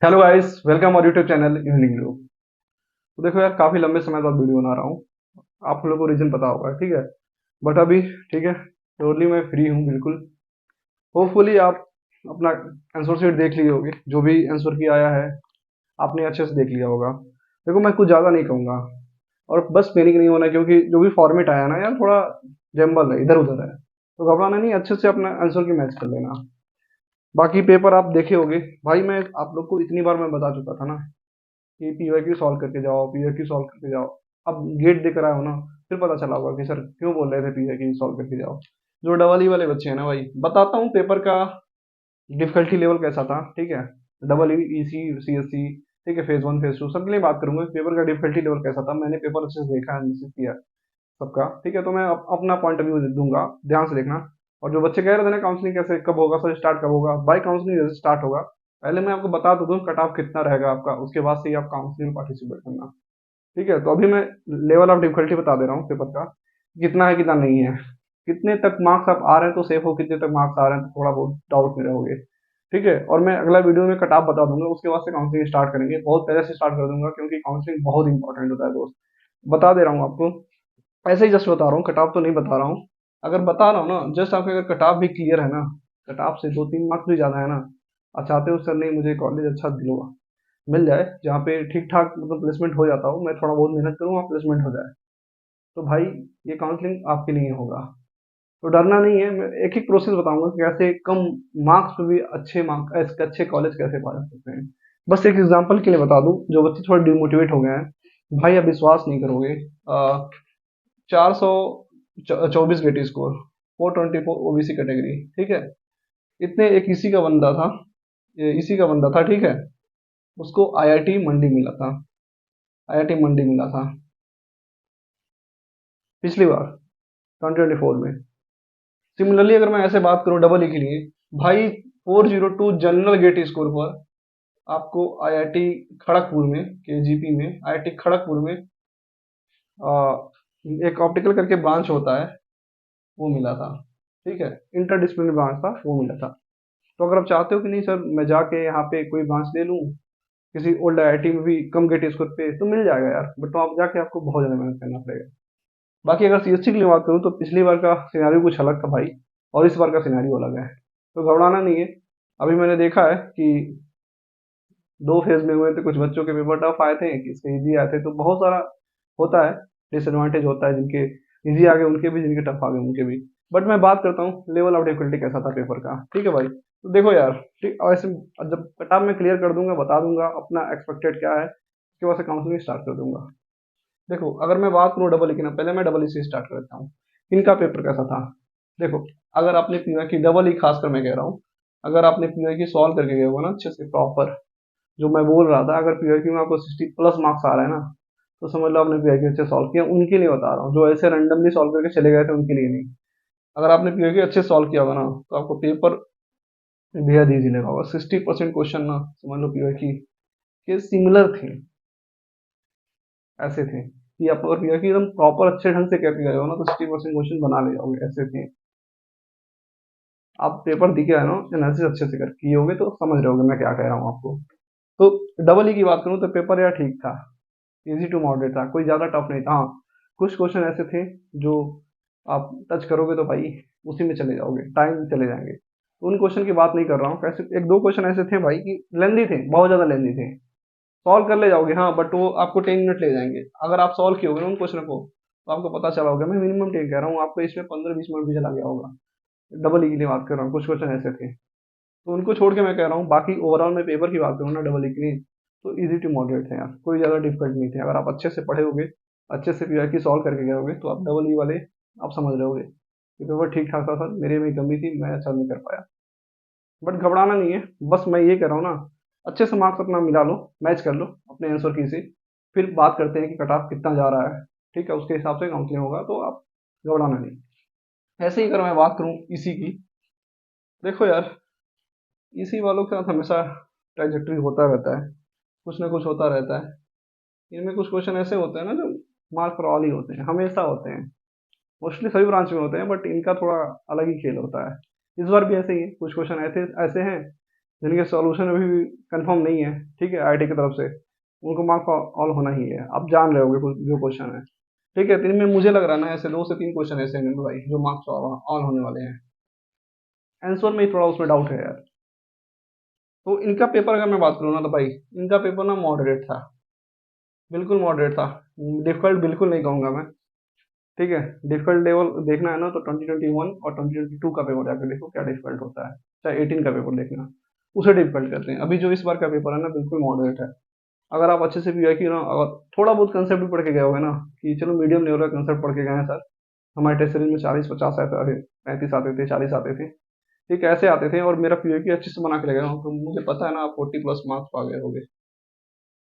Hello guys, welcome और YouTube channel evening glow. तो देखो यार, काफ़ी लंबे समय बाद वीडियो बना रहा हूँ। आप लोगों को रीज़न पता होगा, ठीक है। बट अभी ठीक है, टोटली मैं फ्री हूँ बिल्कुल। होपफुली आप अपना आंसर शीट देख लिए होगे, जो भी आंसर की आया है आपने अच्छे से देख लिया होगा। देखो, मैं कुछ ज़्यादा नहीं कहूँगा और बस पैनिक नहीं होना, क्योंकि जो भी फॉर्मेट आया ना यार, थोड़ा जम्बल है, इधर उधर है। तो घबराना नहीं, अच्छे से अपना आंसर की मैच कर लेना। बाकी पेपर आप देखे होगे भाई, मैं आप लोग को इतनी बार मैं बता चुका था ना कि पीवाईक्यू सॉल्व करके जाओ, पीवाईक्यू सॉल्व करके जाओ। अब गेट देकर आए हो ना, फिर पता चला होगा कि सर क्यों बोल रहे थे पीवाईक्यू सॉल्व करके जाओ। जो डबल ई वाले बच्चे हैं ना भाई, बताता हूँ पेपर का डिफिकल्टी लेवल कैसा था, ठीक है। डबल ई, ईसी, सीएससी, ठीक है, फेज वन फेज टू सबके लिए बात करूंगा। पेपर का डिफिकल्टी लेवल कैसा था, मैंने पेपर अच्छे से देखा, एनालिसिस किया सबका, ठीक है। तो मैं अपना पॉइंट ऑफ व्यू दूंगा, ध्यान से देखना। और जो बच्चे कह रहे थे ना काउंसलिंग कैसे कब होगा सर, स्टार्ट कब होगा, बाई काउंसलिंग जैसे स्टार्ट होगा, पहले मैं आपको बता तो दूं कट ऑफ कितना रहेगा आपका, उसके बाद से ही आप काउंसलिंग में पार्टिसिपेट करना, ठीक है। तो अभी मैं लेवल ऑफ डिफिकल्टी बता दे रहा हूँ पेपर का, कितना है कितना नहीं है, कितने तक मार्क्स आप आ रहे हैं तो सेफ हो, कितने तक मार्क्स आ रहे हैं तो थोड़ा बहुत डाउट में रहोगे, ठीक है। और मैं अगला वीडियो में कट ऑफ बता दूंगा, उसके बाद से काउंसलिंग स्टार्ट करेंगे, बहुत पहले से स्टार्ट कर दूंगा, क्योंकि काउंसलिंग बहुत इंपॉर्टेंट होता है दोस्त। बता दे रहा हूँ आपको, ऐसे ही जस्ट बता रहा हूँ, कट ऑफ तो नहीं बता रहा हूँ। अगर बता रहा हूँ ना, जस्ट आपके अगर कट ऑफ भी क्लियर है ना, कट ऑफ से 2-3 मार्क्स भी ज़्यादा है ना, आप चाहते हो सर नहीं मुझे कॉलेज अच्छा दिलवा मिल जाए जहाँ पे ठीक ठाक मतलब प्लेसमेंट हो जाता हो, मैं थोड़ा बहुत मेहनत करूँगा प्लेसमेंट हो जाए, तो भाई ये काउंसलिंग आपके लिए होगा। तो डरना नहीं है, मैं एक एक प्रोसेस बताऊंगा कि कैसे कम मार्क्स पे भी अच्छे मार्क्स अच्छे कॉलेज कैसे पा सकते हैं। बस एक एग्जांपल के लिए बता दूं, जो बच्चे थोड़े डिमोटिवेट हो गए हैं भाई, आप विश्वास नहीं करोगे। 424 गेटी स्कोर, 424 ओबीसी कैटेगरी, ठीक है। इतने एक इसी का बंदा था, ये इसी का बंदा था, ठीक है। उसको आईआईटी मंडी मिला था, आईआईटी मंडी मिला था पिछली बार 2024 में। सिमिलरली अगर मैं ऐसे बात करूं डबल ई के लिए, भाई 402 जनरल गेट स्कोर पर आपको आईआईटी खड़गपुर में, केजीपी में, आईआईटी खड़गपुर में आ, एक ऑप्टिकल करके ब्रांच होता है, वो मिला था, ठीक है। इंटरडिसिप्लिनरी ब्रांच था, वो मिला था। तो अगर आप चाहते हो कि नहीं सर मैं जाके यहाँ पे कोई ब्रांच ले लूँ किसी ओल्ड आईआईटी में भी कम गेट स्कोर पे, तो मिल जाएगा यार, बट तो आप जाके आपको बहुत ज़्यादा मेहनत करना पड़ेगा। बाकी अगर सीएससी की बात करूँ तो पिछली बार का सिनेरियो कुछ अलग था भाई, और इस बार का सिनेरियो अलग है, तो घबराना नहीं है। अभी मैंने देखा है कि दो फेज में हुए थे, कुछ बच्चों के पेपर टफ आए थे, किसके इजी आए थे, तो बहुत सारा होता है, डिसएडवांटेज होता है, जिनके इजी आ गए उनके भी, जिनके टफ आ गए उनके भी। बट मैं बात करता हूँ लेवल ऑफ डिफिकल्टी कैसा था पेपर का, ठीक है भाई। तो देखो यार, ठीक ऐसे जब कटाप में क्लियर कर दूंगा, बता दूंगा अपना एक्सपेक्टेड क्या है, उसके बाद से काउंसलिंग स्टार्ट कर दूंगा। देखो अगर मैं बात करूँ डबल ई की ना, पहले मैं डबल ई से स्टार्ट कर देता हूँ। इनका पेपर कैसा था, देखो। अगर आपने पीवाई की डबल ई, खासकर मैं कह रहा हूँ, अगर आपने पीवाई की सॉल्व करके गए हो ना अच्छे से प्रॉपर, जो मैं बोल रहा था, अगर पीवाई में आपको 60+ मार्क्स आ रहा है ना, तो समझ लो आपने पीवाई अच्छे सॉल्व किया। उनके लिए बता रहा हूँ जो ऐसे रैंडमली सॉल्व करके चले गए थे, उनके लिए नहीं। अगर आपने पीवाई अच्छे सॉल्व किया होगा ना, तो आपको पेपर बेहद ईजी लगा होगा। 60% क्वेश्चन ना समझ लो पीवाई के सिमिलर थे, ऐसे थे कि आप अगर पीवाई एकदम प्रॉपर अच्छे ढंग से करके गए हो ना, तो 60% क्वेश्चन बना ले जाओगे, ऐसे थे। आप पेपर दिखे है ना, एनालिसिस अच्छे से कर किए होगे तो समझ रहे होगे मैं क्या कह रहा हूँ आपको। तो डबल ई की बात करूँ तो पेपर यार ठीक था, इजी टू मॉडरेट था, कोई ज़्यादा टफ नहीं था। हाँ, कुछ क्वेश्चन ऐसे थे जो आप टच करोगे तो भाई उसी में चले जाओगे, टाइम चले जाएंगे, तो उन क्वेश्चन की बात नहीं कर रहा हूँ। कैसे एक दो क्वेश्चन ऐसे थे भाई कि लेंदी थे, बहुत ज़्यादा लेंदी थे, सॉल्व कर ले जाओगे हाँ, बट वो आपको 10 मिनट ले जाएंगे। अगर आप सॉल्व किए होगे ना उन क्वेश्चन को, तो आपको पता चला होगा, मैं मिनिमम 10 कह रहा हूँ, आपको इसमें 15-20 मिनट भी चला गया होगा। डबल ई की लिए बात कर रहा हूँ, कुछ क्वेश्चन ऐसे थे, तो उनको छोड़ के मैं कह रहा हूँ, बाकी ओवरऑल में पेपर की बात करूँ ना डबल ई की लिए, तो इजी टू मॉडरेट है यार, कोई ज़्यादा डिफिकल्ट नहीं थे। अगर आप अच्छे से पढ़े होगे, अच्छे से पीआईक्यू सॉल्व करके गए होगे, तो आप डबल ई वाले आप समझ रहे होगे कि पेपर ठीक ठाक था सर, मेरे में कमी थी, मैं अच्छा नहीं कर पाया। बट घबराना नहीं है, बस मैं ये कह रहा हूँ ना, अच्छे से मार्क्स अपना मिला लो, मैच कर लो अपने आंसर की से, फिर बात करते हैं कि कट ऑफ कितना जा रहा है, ठीक है। उसके हिसाब से काउंसलिंग होगा, तो आप घबराना नहीं। ऐसे ही अगर मैं बात करूँ इसी की, देखो यार, इसी वालों के साथ हमेशा ट्रांजेक्टरी होता रहता है, कुछ ना कुछ होता रहता है। इनमें कुछ क्वेश्चन ऐसे होते हैं ना जो मार्क फॉर ऑल ही होते हैं, हमेशा होते हैं, मोस्टली सभी ब्रांच में होते हैं, बट इनका थोड़ा अलग ही खेल होता है। इस बार भी ऐसे ही है, कुछ क्वेश्चन ऐसे ऐसे हैं जिनके सॉल्यूशन अभी भी कंफर्म नहीं है, ठीक है, आईआईटी की तरफ से, उनको मार्क्स ऑल होना ही है। आप जान रहे होगे जो क्वेश्चन है, ठीक है। तो इनमें मुझे लग रहा है ना ऐसे 2 से 3 क्वेश्चन ऐसे हैं भाई जो मार्क्स ऑल होने वाले हैं। आंसर में ही थोड़ा उसमें डाउट है यार। तो इनका पेपर अगर मैं बात करूँ ना तो भाई इनका पेपर ना मॉडरेट था, बिल्कुल मॉडरेट था। डिफिकल्ट बिल्कुल नहीं कहूँगा मैं, ठीक है। डिफिकल्ट लेवल देखना है ना तो 2021 और 2022 का पेपर जाकर देखो क्या डिफिकल्ट होता है, चाहे 18 का पेपर देखना, उसे डिफिकल्ट करते हैं। अभी जो इस बार का पेपर है ना बिल्कुल मॉडरेट है। अगर आप अच्छे से पीआईक्यू ना अगर थोड़ा बहुत कंसेप्ट भी पढ़ के गए होगे ना, कि चलो मीडियम लेवल का कंसेप्ट पढ़ के गए हैं सर, हमारे टेस्ट सीरीज में 40-50 आते, 35 आते थे, 40 आते थे, ठीक है, ऐसे आते थे, और मेरा पीआईक्यू अच्छे से बना के ले गया हूँ, तो मुझे पता है ना आप 40+ मार्क्स पा गए होगे,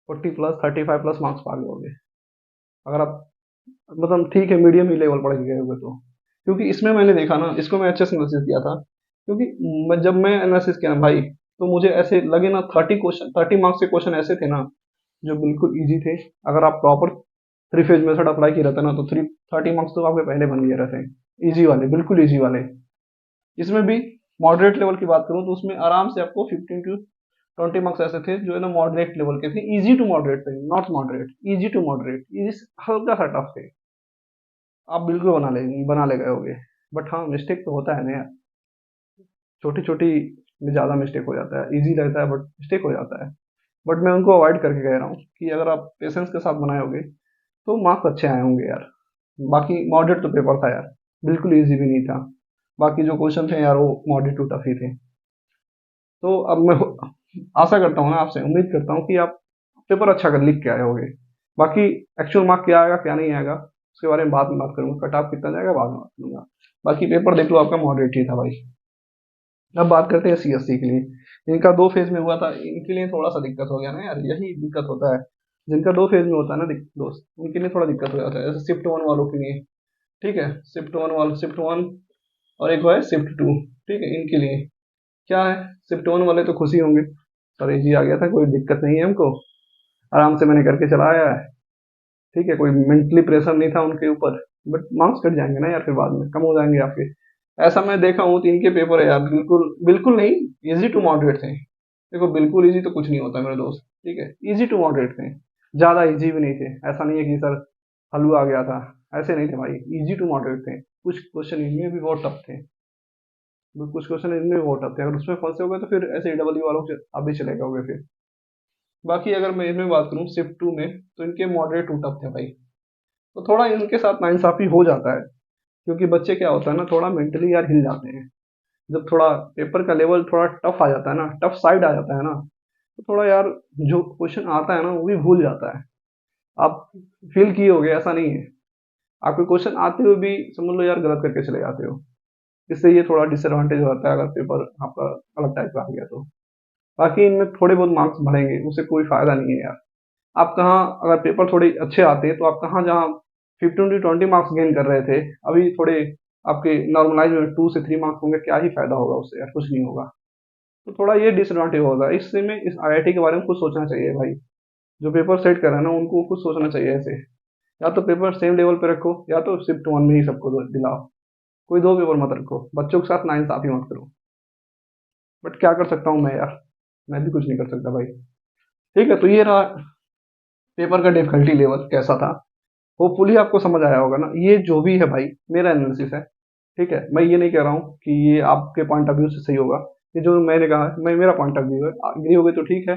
40+, 35+ मार्क्स पा गए होगे, अगर आप मतलब ठीक है मीडियम ही लेवल पढ़ के गए होगे तो। क्योंकि इसमें मैंने देखा ना, इसको मैं अच्छे से एनालिसिस किया था, क्योंकि जब मैं एनालिसिस किया ना भाई, तो मुझे ऐसे लगे ना 30 मार्क्स के क्वेश्चन ऐसे थे ना जो बिल्कुल ईजी थे। अगर आप प्रॉपर 3 फेज मेथड अप्लाई किए रहते ना तो 30 मार्क्स तो आपके पहले बन गए रहते, ईजी वाले, बिल्कुल ईजी वाले। इसमें भी मॉडरेट लेवल की बात करूँ तो उसमें आराम से आपको 15 to 20 मार्क्स ऐसे थे जो है ना मॉडरेट लेवल के थे, इजी टू मॉडरेट थे, not moderate, easy to moderate, easy हल्का सा टफ थे। आप बिल्कुल बना ले गए होगे। बट हाँ मिस्टेक तो होता है ना यार, छोटी छोटी में ज़्यादा मिस्टेक हो जाता है, इजी रहता है बट मिस्टेक हो जाता है। बट मैं उनको अवॉइड करके कह रहा हूँ कि अगर आप पेशेंस के साथ बनाए होगे तो मार्क्स अच्छे आए होंगे यार। बाकी मॉडरेट तो पेपर था यार, बिल्कुल इजी भी नहीं था। बाकी जो क्वेश्चन थे यार वो मॉडरेट टू टफ ही थे। तो अब मैं आशा करता हूँ ना, आपसे उम्मीद करता हूँ कि आप पेपर अच्छा कर लिख के आए होगे। बाकी एक्चुअल मार्क क्या आएगा क्या नहीं आएगा उसके बारे में बाद में बात करूंगा, कट ऑफ कितना जाएगा बाद में बात करूंगा। बाकी पेपर देख लो आपका मॉडरेट ही था भाई। अब बात करते हैं सीएससी के लिए। इनका 2 फेज में हुआ था, इनके लिए थोड़ा सा दिक्कत हो गया ना यार, यही दिक्कत होता है। जिनका 2 फेज में होता है ना दोस्त, उनके लिए थोड़ा दिक्कत हो जाता है, जैसे शिफ्ट 1 वालों के लिए, ठीक है। शिफ्ट वन और एक है शिफ्ट 2, ठीक है। इनके लिए क्या है, शिफ्ट 1 वाले तो खुशी होंगे, सर जी आ गया था, कोई दिक्कत नहीं है हमको, आराम से मैंने करके चलाया है, ठीक है, कोई मेंटली प्रेशर नहीं था उनके ऊपर। बट मार्क्स कट जाएंगे ना यार, फिर बाद में कम हो जाएंगे आपके। ऐसा मैं देखा हूँ तो इनके पेपर है यार बिल्कुल बिल्कुल नहीं, इजी टू मॉडरेट थे। देखो बिल्कुल इजी तो कुछ नहीं होता मेरे दोस्त, ठीक है, इजी टू मॉडरेट थे, ज़्यादा इजी भी नहीं थे। ऐसा नहीं है कि सर हलवा आ गया था, ऐसे नहीं थे भाई, इजी टू मॉडरेट थे। कुछ क्वेश्चन इनमें भी बहुत टफ थे, कुछ क्वेश्चन इनमें भी बहुत टफ थे, अगर उसमें फंसे हो गए तो फिर ऐसे डबल वालों से आप भी चले गए फिर। बाकी अगर मैं इनमें बात करूँ शिफ्ट 2 में, तो इनके मॉडरेट टू टफ थे भाई। तो थोड़ा इनके साथ नाइंसाफी हो जाता है, क्योंकि बच्चे क्या होता है ना थोड़ा मेंटली यार हिल जाते हैं, जब थोड़ा पेपर का लेवल थोड़ा टफ आ जाता है ना, टफ साइड आ जाता है ना, तो थोड़ा यार जो क्वेश्चन आता है ना वो भी भूल जाता है। आप फील किए होगे, ऐसा नहीं है, आपके क्वेश्चन आते हुए भी समझ लो यार गलत करके चले जाते हो। इससे ये थोड़ा डिसएडवांटेज हो जाता है अगर पेपर आपका अलग टाइप का आ गया तो। बाकी इनमें थोड़े बहुत मार्क्स बढ़ेंगे, उससे कोई फायदा नहीं है यार। आप कहाँ, अगर पेपर थोड़े अच्छे आते तो आप कहाँ जहाँ 15 to 20 मार्क्स गेन कर रहे थे, अभी थोड़े आपके नॉर्मलाइज में 2 से 3 मार्क्स होंगे, क्या ही फायदा होगा उससे यार, कुछ नहीं होगा। तो थोड़ा ये डिसएडवांटेज होगा, इससे में इस आईआईटी के बारे में कुछ सोचना चाहिए भाई। जो पेपर सेट कर रहे हैं ना उनको कुछ सोचना चाहिए ऐसे, या तो पेपर सेम लेवल पे रखो या तो शिफ्ट 1 में ही सबको दिलाओ, कोई दो पेपर मत रखो, बच्चों के साथ नाइंसाफी मत करो। बट क्या कर सकता हूँ मैं यार, मैं भी कुछ नहीं कर सकता भाई। ठीक है, तो ये रहा पेपर का डिफिकल्टी लेवल कैसा था। होपफुली आपको समझ आया होगा ना, ये जो भी है भाई मेरा एनालिसिस है, ठीक है। मैं ये नहीं कह रहा हूँ कि ये आपके पॉइंट ऑफ व्यू से सही होगा, ये जो मैंने कहा मैं मेरा पॉइंट ऑफ व्यू है, एग्री हो गए तो ठीक है।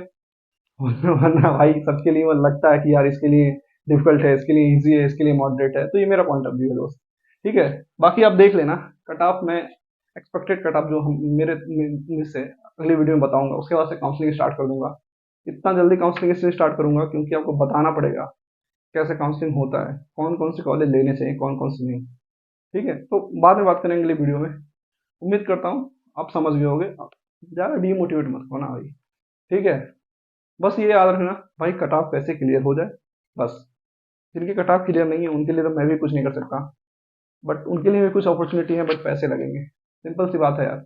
वरना भाई सबके लिए वो लगता है कि यार इसके लिए डिफिकल्ट है, इसके लिए इजी है, इसके लिए मॉडरेट है, तो ये मेरा पॉइंट ऑफ व्यू है दोस्त, ठीक है। बाकी आप देख लेना कट ऑफ में, एक्सपेक्टेड कट ऑफ जो हम मेरे में से अगली वीडियो में बताऊंगा, उसके बाद से काउंसलिंग स्टार्ट कर दूंगा। इतना जल्दी काउंसलिंग इसलिए स्टार्ट करूंगा क्योंकि आपको बताना पड़ेगा कैसे काउंसलिंग होता है, कौन कौन से कॉलेज लेने चाहिए, कौन कौन से नहीं, ठीक है। तो बाद में बात करेंगे अगली वीडियो में। उम्मीद करता हूँ आप समझ गए होगे, ज़्यादा डीमोटिवेट मत होना भाई, ठीक है। बस ये याद रखना भाई कट ऑफ कैसे क्लियर हो जाए, बस। जिनकी कट ऑफ क्लियर नहीं है उनके लिए तो मैं भी कुछ नहीं कर सकता, बट उनके लिए भी कुछ अपॉर्चुनिटी है, बट पैसे लगेंगे, सिंपल सी बात है यार।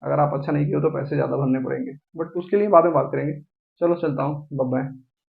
अगर आप अच्छा नहीं किए हो तो पैसे ज़्यादा भरने पड़ेंगे, बट उसके लिए बाद में बात करेंगे। चलो चलता हूँ, बाय बाय।